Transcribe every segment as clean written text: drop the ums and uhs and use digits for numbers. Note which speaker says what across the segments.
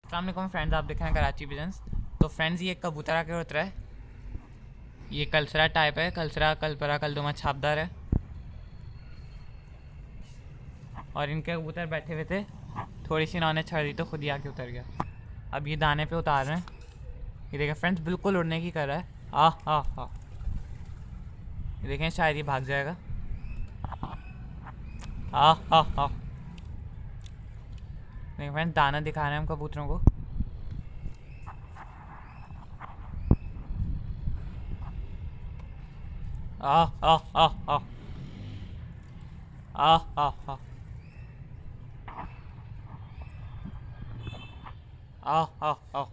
Speaker 1: अस्सलाम वालेकुम फ्रेंड्स, आप देख रहे हैं कराची पिजन्स। तो फ्रेंड्स, ये कबूतर आके उतरा है। ये कलसरा टाइप है, कलसरा कलपरा कलदुमा छापदार है। और इनके कबूतर बैठे हुए थे, थोड़ी सी इन्होंने छड़ दी तो खुद ही आके उतर गया। अब ये दाने पे उतार रहे हैं। ये देखें फ्रेंड्स, बिल्कुल उड़ने की कर रहा है। ये देखें, शायद ये भाग जाएगा। देखिए फ्रेंड्स, दाना दिखा रहे हैं हम कबूतरों को। आह आह आह आह आह आह आह आह आह आह।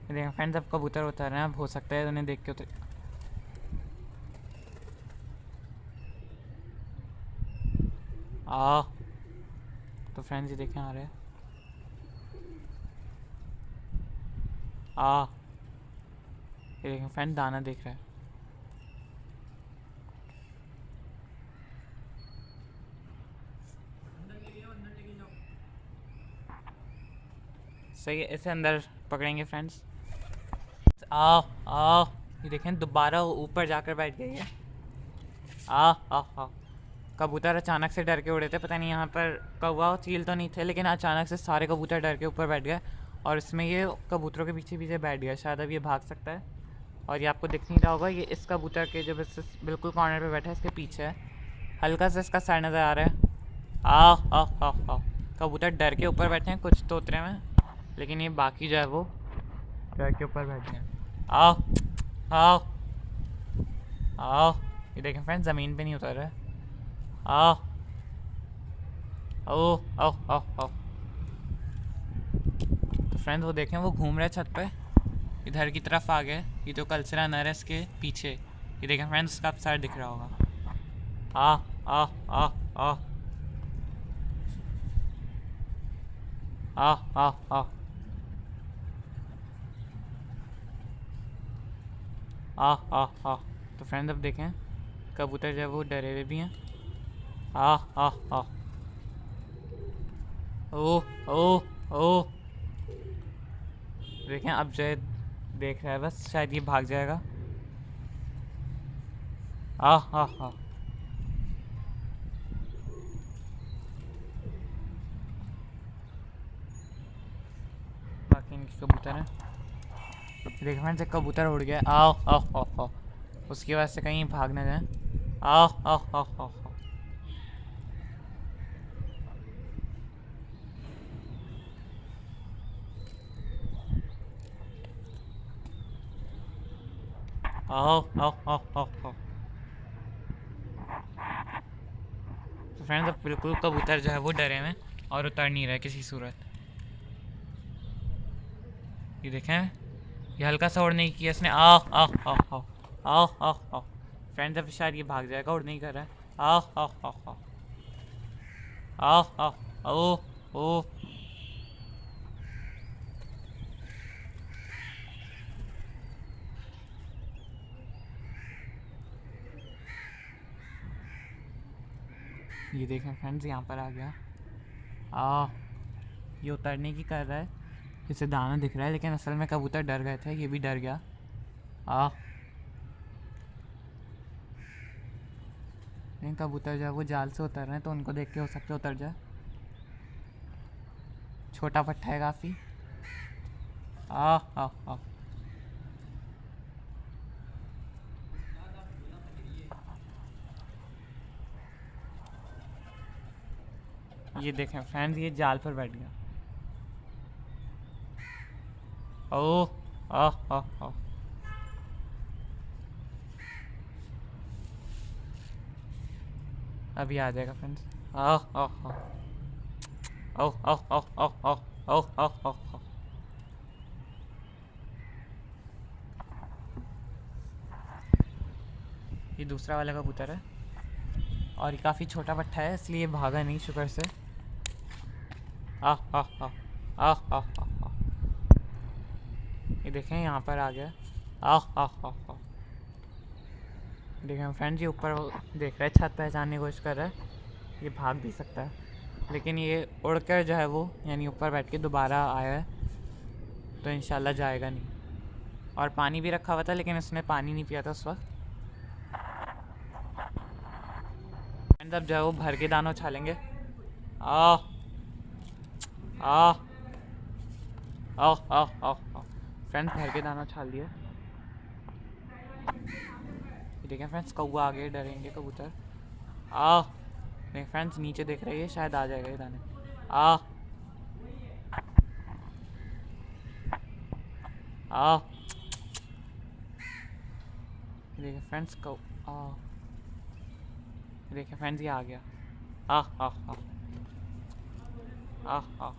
Speaker 1: देखिए फ्रेंड्स, अब कबूतर उतर रहे हैं। अब हो सकता है उन्हें देख के उतर। तो फ्रेंड्स, ये देखें आ रहे हैं। ये देखें फ्रेंड, दाना देख रहा है। सही है, इसे अंदर पकड़ेंगे फ्रेंड्स। आओ आओ। ये देखें, दोबारा ऊपर जाकर बैठ गई है। आओ। कबूतर अचानक से डर के उड़े थे। पता नहीं यहाँ पर कौवा और चील तो नहीं थे, लेकिन अचानक से सारे कबूतर डर के ऊपर बैठ गए। और इसमें ये कबूतरों के पीछे पीछे बैठ गया। शायद अब ये भाग सकता है। और ये आपको दिख नहीं रहा होगा, ये इस कबूतर के जो बिल्कुल कॉर्नर पे बैठा है, इसके पीछे है। हल्का सा इसका सर नज़र आ रहा है। आओ। कबूतर डर के ऊपर बैठे हैं कुछ तोतरे में, लेकिन ये बाकी जो है वो डर के ऊपर बैठे हैं। आओ आओ आओ। ये देखें फ्रेंड्स, ज़मीन पे नहीं उतर रहा है। आओ आओ आओ आओ आओ। तो फ्रेंड्स, वो देखें, वो घूम रहे छत पे, इधर की तरफ आ गए। ये जो कलसरा नर है, इसके पीछे। ये देखें फ्रेंड्स, उसका सर दिख रहा होगा। आ आ आ आ आ आ आ आ। तो फ्रेंड्स, अब देखें, कबूतर जो है वो डरे हुए भी हैं। आ ओ ओ ओ। देखें, अब जो है देख रहा है बस, शायद ये भाग जाएगा। आ। बाकी इनके कबूतर हैं। देखें फ्रेंड्स, एक कबूतर उड़ गया। आओ। उसकी वजह से कहीं भाग न जाए। आओ। आओ। तो फ्रेंड्स, अब बिल्कुल कबूतर जो है वो डरे हुए और उतर नहीं रहे किसी सूरत। ये देखें, ये हल्का सा उड़ने की किया इसने। आओ। फ्रेंड्स, अब शायद ये भाग जाएगा, उड़ नहीं कर रहा है। आओ ओ। ये देखें फ्रेंड्स, यहाँ पर आ गया। ये उतरने की कर रहा है। इसे दाना दिख रहा है, लेकिन असल में कबूतर डर गए थे, ये भी डर गया। आ लेकिन कबूतर जो है वो जाल से उतर रहे हैं, तो उनको देख के हो सकता है उतर जाए। छोटा पट्टा है काफ़ी। आ ये देखें फ्रेंड्स, ये जाल पर बैठ गया। ओ आ। अभी आ जाएगा फ्रेंड्स। आओ। आओ। ये दूसरा वाला कबूतर है, और ये काफ़ी छोटा पट्टा है, इसलिए भागा नहीं शुक्र से। आ। ये देखें, यहाँ पर आ गया। आ। देखें फ्रेंड्स, ये ऊपर देख रहा है, छत पहचानने की कोशिश कर रहा है। ये भाग भी सकता है, लेकिन ये उड़कर जो है वो यानी ऊपर बैठ के दोबारा आया है, तो इंशाल्लाह जाएगा नहीं। और पानी भी रखा हुआ था लेकिन इसने पानी नहीं पिया था उस वक्त। फ्रेंड्स अब जो है वो भर के दाना उछालेंगे। आ आ आओ आओ आओ आओ फ्रेंड्स, भर के दाना उछाल दिया। देखिए फ्रेंड्स, कौवा आगे डरेंगे कबूतर। आओ नहीं फ्रेंड्स, नीचे देख रही है, शायद आ जाएगा ये दाने। आओ आओ देखिए फ्रेंड्स, आओ देखिए फ्रेंड्स, ये आ गया। आ आ आ आ आ आ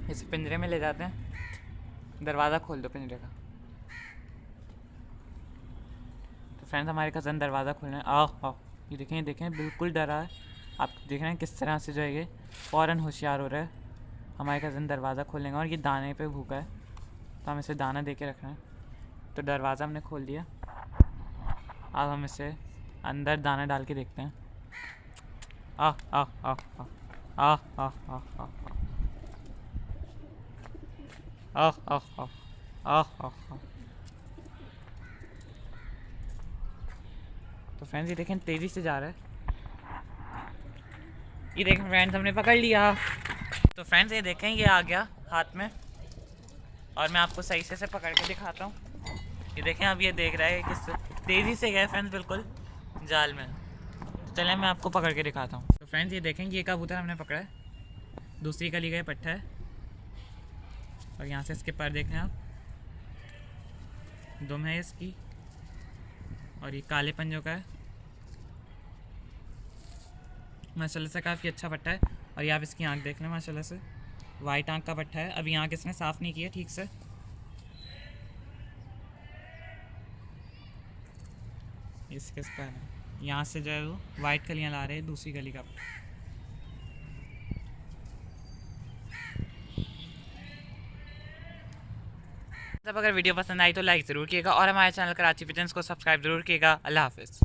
Speaker 1: इसे पिंजरे में ले जाते हैं। दरवाज़ा खोल दो पिंजरे का। तो फ्रेंड्स हमारे कज़न दरवाज़ा खोलने, आओ आओ, ये देखें बिल्कुल डरा है। आप देख रहे हैं किस तरह से जो है ये फ़ौरन होशियार हो रहा है। हमारे कज़न दरवाज़ा खोलेंगे और ये दाने पे भूखा है, तो हम इसे दाना दे के रख रहे हैं। तो दरवाज़ा हमने खोल दिया। अब हम इसे अंदर दाना डाल के देखते हैं। आ आ आ आ आ आ आ आ आ आ आ आ आ। तो फ्रेंड्स ये देखें तेज़ी से जा रहा है। ये देखें फ्रेंड्स, हमने पकड़ लिया। तो फ्रेंड्स ये देखें, ये आ गया हाथ में, और मैं आपको सही से पकड़ के दिखाता हूँ। ये देखें, अब ये देख रहा है किस तेज़ी से गया फ्रेंड्स बिल्कुल जाल में। तो चलें मैं आपको पकड़ के दिखाता हूँ। तो फ्रेंड्स ये देखें, ये कबूतर हमने पकड़ा है, दूसरी कली का पट्टा है, और यहाँ से इसके पर देख रहे हैं आप, दुम है इसकी, और ये काले पंजों का है। माशाल्लाह से काफ़ी अच्छा पट्टा है। और ये आप इसकी आँख देख लें, माशाल्लाह से वाइट आँख का पट्टा है। अभी आँख इसने साफ़ नहीं किया ठीक से। इसके पर यहाँ से जो है वो वाइट कलियाँ ला रहे हैं, दूसरी कली का। जब अगर वीडियो पसंद आई तो लाइक ज़रूर कीजिएगा, और हमारे चैनल कराची पिजन्स को सब्सक्राइब ज़रूर कीजिएगा। अल्लाह हाफ़िज़।